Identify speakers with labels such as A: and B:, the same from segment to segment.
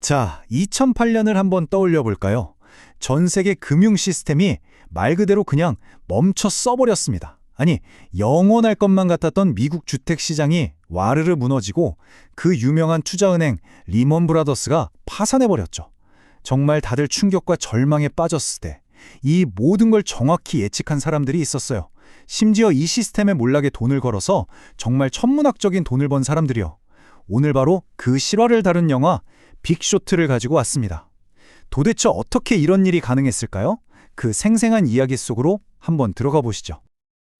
A: 자, 2008년을 한번 떠올려 볼까요? 전 세계 금융 시스템이 말 그대로 그냥 멈춰 써버렸습니다. 아니, 영원할 것만 같았던 미국 주택 시장이 와르르 무너지고 그 유명한 투자은행 리먼 브라더스가 파산해버렸죠. 정말 다들 충격과 절망에 빠졌을 때 이 모든 걸 정확히 예측한 사람들이 있었어요. 심지어 이 시스템의 몰락에 돈을 걸어서 정말 천문학적인 돈을 번 사람들이요. 오늘 바로 그 실화를 다룬 영화 빅쇼트를 가지고 왔습니다. 도대체 어떻게 이런 일이 가능했을까요? 그 생생한 이야기 속으로 한번 들어가 보시죠.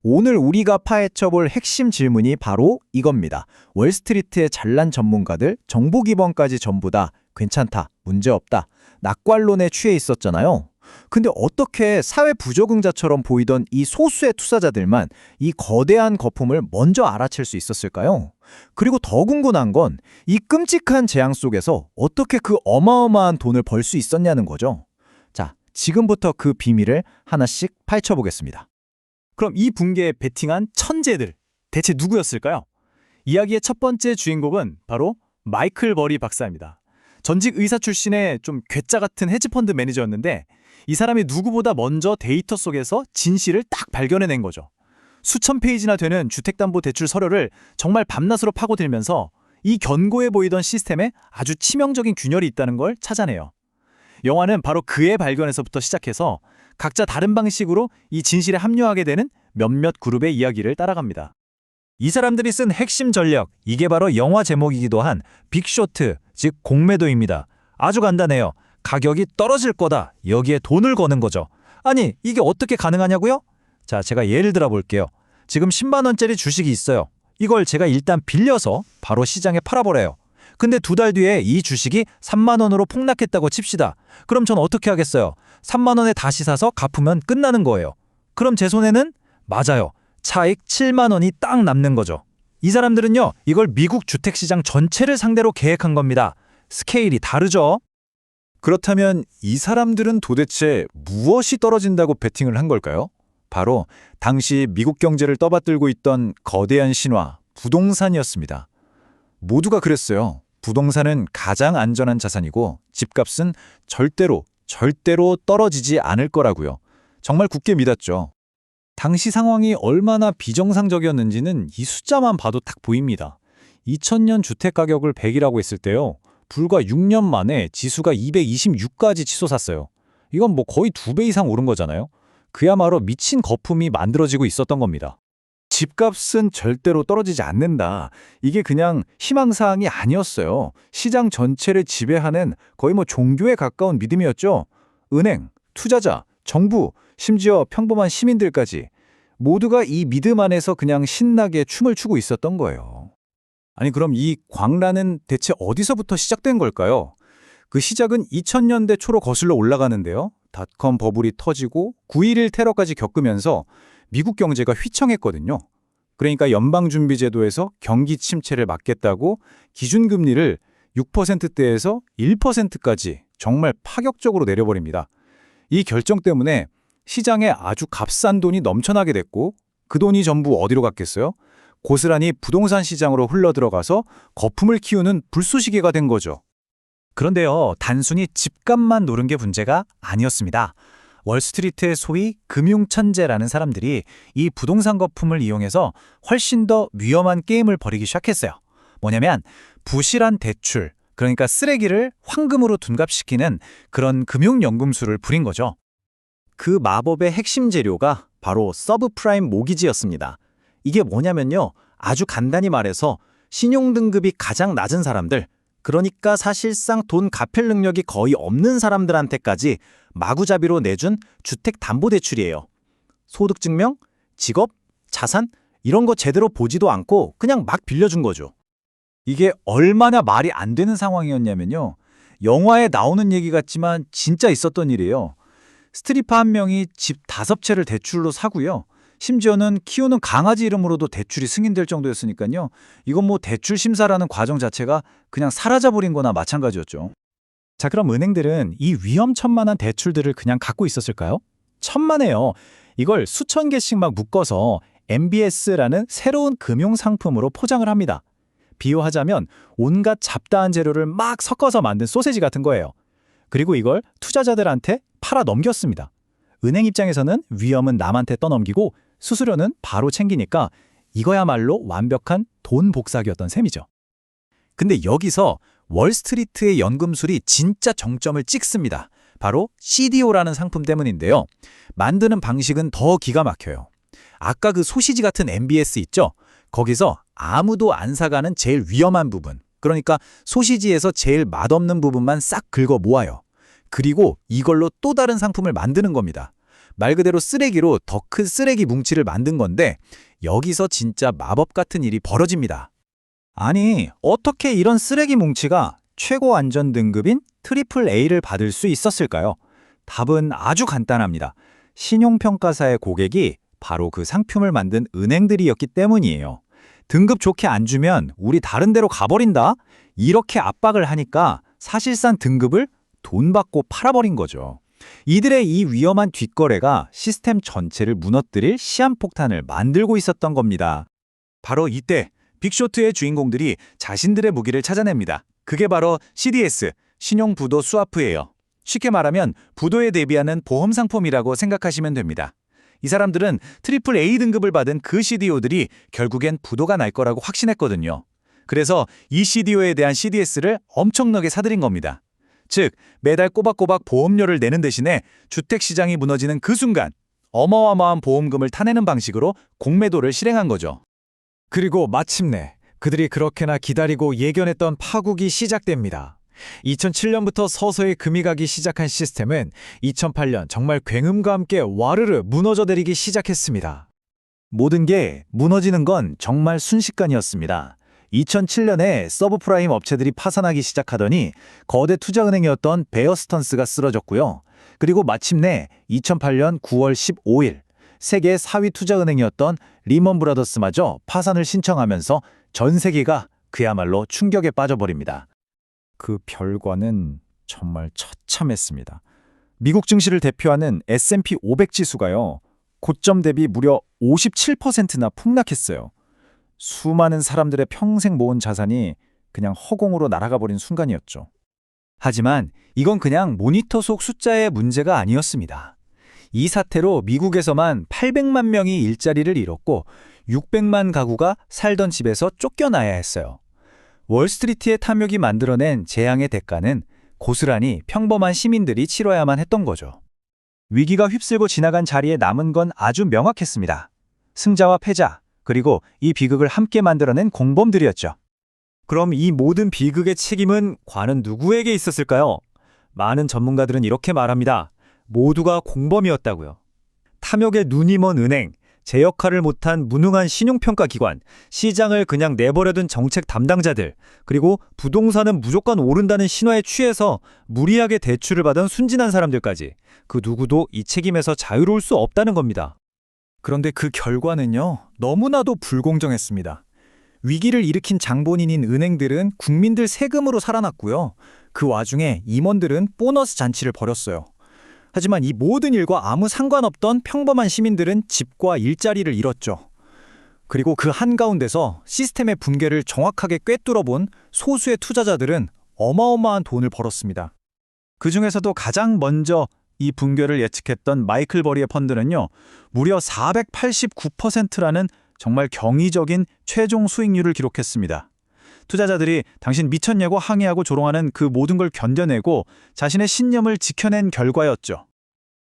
B: 오늘 우리가 파헤쳐볼 핵심 질문이 바로 이겁니다. 월스트리트의 잘난 전문가들, 정보 기반까지 전부 다 괜찮다, 문제없다, 낙관론에 취해 있었잖아요. 근데 어떻게 사회 부적응자처럼 보이던 이 소수의 투자자들만 이 거대한 거품을 먼저 알아챌 수 있었을까요? 그리고 더 궁금한 건 이 끔찍한 재앙 속에서 어떻게 그 어마어마한 돈을 벌 수 있었냐는 거죠. 자, 지금부터 그 비밀을 하나씩 파헤쳐보겠습니다.
C: 그럼 이 붕괴에 베팅한 천재들, 대체 누구였을까요? 이야기의 첫 번째 주인공은 바로 마이클 버리 박사입니다. 전직 의사 출신의 좀 괴짜 같은 헤지펀드 매니저였는데 이 사람이 누구보다 먼저 데이터 속에서 진실을 딱 발견해낸 거죠. 수천 페이지나 되는 주택담보대출 서류를 정말 밤낮으로 파고들면서 이 견고해 보이던 시스템에 아주 치명적인 균열이 있다는 걸 찾아내요. 영화는 바로 그의 발견에서부터 시작해서 각자 다른 방식으로 이 진실에 합류하게 되는 몇몇 그룹의 이야기를 따라갑니다.
D: 이 사람들이 쓴 핵심 전략, 이게 바로 영화 제목이기도 한 빅쇼트, 즉 공매도입니다. 아주 간단해요. 가격이 떨어질 거다. 여기에 돈을 거는 거죠. 아니, 이게 어떻게 가능하냐고요? 자, 제가 예를 들어 볼게요. 지금 10만 원짜리 주식이 있어요. 이걸 제가 일단 빌려서 바로 시장에 팔아버려요. 근데 2달 뒤에 이 주식이 3만 원으로 폭락했다고 칩시다. 그럼 전 어떻게 하겠어요? 3만 원에 다시 사서 갚으면 끝나는 거예요. 그럼 제 손에는? 맞아요. 차익 7만 원이 딱 남는 거죠. 이 사람들은요, 이걸 미국 주택시장 전체를 상대로 계획한 겁니다. 스케일이 다르죠?
A: 그렇다면 이 사람들은 도대체 무엇이 떨어진다고 베팅을 한 걸까요? 바로 당시 미국 경제를 떠받들고 있던 거대한 신화, 부동산이었습니다. 모두가 그랬어요. 부동산은 가장 안전한 자산이고 집값은 절대로 떨어지지 않을 거라고요. 정말 굳게 믿었죠. 당시 상황이 얼마나 비정상적이었는지는 이 숫자만 봐도 딱 보입니다. 2000년 주택가격을 100이라고 했을 때요. 불과 6년 만에 지수가 226까지 치솟았어요. 이건 뭐 거의 2배 이상 오른 거잖아요. 그야말로 미친 거품이 만들어지고 있었던 겁니다. 집값은 절대로 떨어지지 않는다. 이게 그냥 희망사항이 아니었어요. 시장 전체를 지배하는 거의 종교에 가까운 믿음이었죠. 은행, 투자자, 정부, 심지어 평범한 시민들까지 모두가 이 믿음 안에서 그냥 신나게 춤을 추고 있었던 거예요. 아니, 그럼 이 광란은 대체 어디서부터 시작된 걸까요? 그 시작은 2000년대 초로 거슬러 올라가는데요. 닷컴 버블이 터지고 9.11 테러까지 겪으면서 미국 경제가 휘청했거든요. 그러니까 연방준비제도에서 경기 침체를 막겠다고 기준금리를 6%대에서 1%까지 정말 파격적으로 내려버립니다. 이 결정 때문에 시장에 아주 값싼 돈이 넘쳐나게 됐고 그 돈이 전부 어디로 갔겠어요? 고스란히 부동산 시장으로 흘러들어가서 거품을 키우는 불쏘시개가 된 거죠.
D: 그런데요, 단순히 집값만 노른 게 문제가 아니었습니다. 월스트리트의 소위 금융천재라는 사람들이 이 부동산 거품을 이용해서 훨씬 더 위험한 게임을 벌이기 시작했어요. 뭐냐면 부실한 대출, 그러니까 쓰레기를 황금으로 둔갑시키는 그런 금융연금술을 부린 거죠.
B: 그 마법의 핵심 재료가 바로 서브프라임 모기지였습니다. 이게 뭐냐면요, 아주 간단히 말해서 신용등급이 가장 낮은 사람들, 그러니까 사실상 돈 갚을 능력이 거의 없는 사람들한테까지 마구잡이로 내준 주택담보대출이에요. 소득증명, 직업, 자산 이런 거 제대로 보지도 않고 그냥 막 빌려준 거죠.
D: 이게 얼마나 말이 안 되는 상황이었냐면요. 영화에 나오는 얘기 같지만 진짜 있었던 일이에요. 스트리퍼 한 명이 집 5채를 대출로 사고요. 심지어는 키우는 강아지 이름으로도 대출이 승인될 정도였으니까요. 이건 대출 심사라는 과정 자체가 그냥 사라져버린 거나 마찬가지였죠.
C: 자, 그럼 은행들은 이 위험천만한 대출들을 그냥 갖고 있었을까요? 천만에요. 이걸 수천 개씩 막 묶어서 MBS라는 새로운 금융상품으로 포장을 합니다. 비유하자면 온갖 잡다한 재료를 막 섞어서 만든 소세지 같은 거예요. 그리고 이걸 투자자들한테 팔아 넘겼습니다. 은행 입장에서는 위험은 남한테 떠넘기고 수수료는 바로 챙기니까 이거야말로 완벽한 돈 복사기였던 셈이죠.
B: 근데 여기서 월스트리트의 연금술이 진짜 정점을 찍습니다. 바로 CDO라는 상품 때문인데요. 만드는 방식은 더 기가 막혀요. 아까 그 소시지 같은 MBS 있죠? 거기서 아무도 안 사가는 제일 위험한 부분, 그러니까 소시지에서 제일 맛없는 부분만 싹 긁어 모아요. 그리고 이걸로 또 다른 상품을 만드는 겁니다. 말 그대로 쓰레기로 더 큰 쓰레기 뭉치를 만든 건데 여기서 진짜 마법 같은 일이 벌어집니다.
C: 아니, 어떻게 이런 쓰레기 뭉치가 최고 안전 등급인 트리플 A를 받을 수 있었을까요? 답은 아주 간단합니다. 신용평가사의 고객이 바로 그 상품을 만든 은행들이었기 때문이에요. 등급 좋게 안 주면 우리 다른 데로 가버린다? 이렇게 압박을 하니까 사실상 등급을 돈 받고 팔아버린 거죠. 이들의 이 위험한 뒷거래가 시스템 전체를 무너뜨릴 시한폭탄을 만들고 있었던 겁니다.
A: 바로 이때 빅쇼트의 주인공들이 자신들의 무기를 찾아냅니다. 그게 바로 CDS, 신용부도 스와프예요. 쉽게 말하면 부도에 대비하는 보험 상품이라고 생각하시면 됩니다. 이 사람들은 트리플 A 등급을 받은 그 CDO들이 결국엔 부도가 날 거라고 확신했거든요. 그래서 이 CDO에 대한 CDS를 엄청나게 사들인 겁니다. 즉, 매달 꼬박꼬박 보험료를 내는 대신에 주택시장이 무너지는 그 순간 어마어마한 보험금을 타내는 방식으로 공매도를 실행한 거죠.
C: 그리고 마침내 그들이 그렇게나 기다리고 예견했던 파국이 시작됩니다. 2007년부터 서서히 금이 가기 시작한 시스템은 2008년 정말 굉음과 함께 와르르 무너져 내리기 시작했습니다.
B: 모든 게 무너지는 건 정말 순식간이었습니다. 2007년에 서브프라임 업체들이 파산하기 시작하더니 거대 투자은행이었던 베어스턴스가 쓰러졌고요. 그리고 마침내 2008년 9월 15일 세계 4위 투자은행이었던 리먼 브라더스마저 파산을 신청하면서 전 세계가 그야말로 충격에 빠져버립니다.
C: 그 결과는 정말 처참했습니다. 미국 증시를 대표하는 S&P 500 지수가요, 고점 대비 무려 57%나 폭락했어요. 수많은 사람들의 평생 모은 자산이 그냥 허공으로 날아가 버린 순간이었죠. 하지만 이건 그냥 모니터 속 숫자의 문제가 아니었습니다. 이 사태로 미국에서만 800만 명이 일자리를 잃었고 600만 가구가 살던 집에서 쫓겨나야 했어요. 월스트리트의 탐욕이 만들어낸 재앙의 대가는 고스란히 평범한 시민들이 치러야만 했던 거죠. 위기가 휩쓸고 지나간 자리에 남은 건 아주 명확했습니다. 승자와 패자, 그리고 이 비극을 함께 만들어낸 공범들이었죠. 그럼 이 모든 비극의 책임은 과연 누구에게 있었을까요? 많은 전문가들은 이렇게 말합니다. 모두가 공범이었다고요. 탐욕에 눈이 먼 은행, 제 역할을 못한 무능한 신용평가기관, 시장을 그냥 내버려둔 정책 담당자들, 그리고 부동산은 무조건 오른다는 신화에 취해서 무리하게 대출을 받은 순진한 사람들까지 그 누구도 이 책임에서 자유로울 수 없다는 겁니다. 그런데 그 결과는요, 너무나도 불공정했습니다. 위기를 일으킨 장본인인 은행들은 국민들 세금으로 살아났고요. 그 와중에 임원들은 보너스 잔치를 벌였어요. 하지만 이 모든 일과 아무 상관없던 평범한 시민들은 집과 일자리를 잃었죠. 그리고 그 한가운데서 시스템의 붕괴를 정확하게 꿰뚫어 본 소수의 투자자들은 어마어마한 돈을 벌었습니다. 그 중에서도 가장 먼저 이 붕괴를 예측했던 마이클 버리의 펀드는요, 무려 489%라는 정말 경이적인 최종 수익률을 기록했습니다. 투자자들이 당신 미쳤냐고 항의하고 조롱하는 그 모든 걸 견뎌내고 자신의 신념을 지켜낸 결과였죠.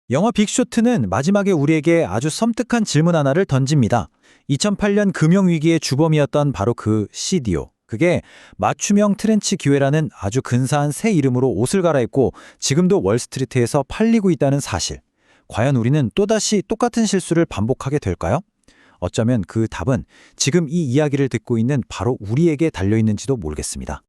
C: 영화 빅쇼트는 마지막에 우리에게 아주 섬뜩한 질문 하나를 던집니다. 2008년 금융위기의 주범이었던 바로 그 CDO. 그게 맞춤형 트렌치 기회라는 아주 근사한 새 이름으로 옷을 갈아입고 지금도 월스트리트에서 팔리고 있다는 사실. 과연 우리는 또다시 똑같은 실수를 반복하게 될까요? 어쩌면 그 답은 지금 이 이야기를 듣고 있는 바로 우리에게 달려있는지도 모르겠습니다.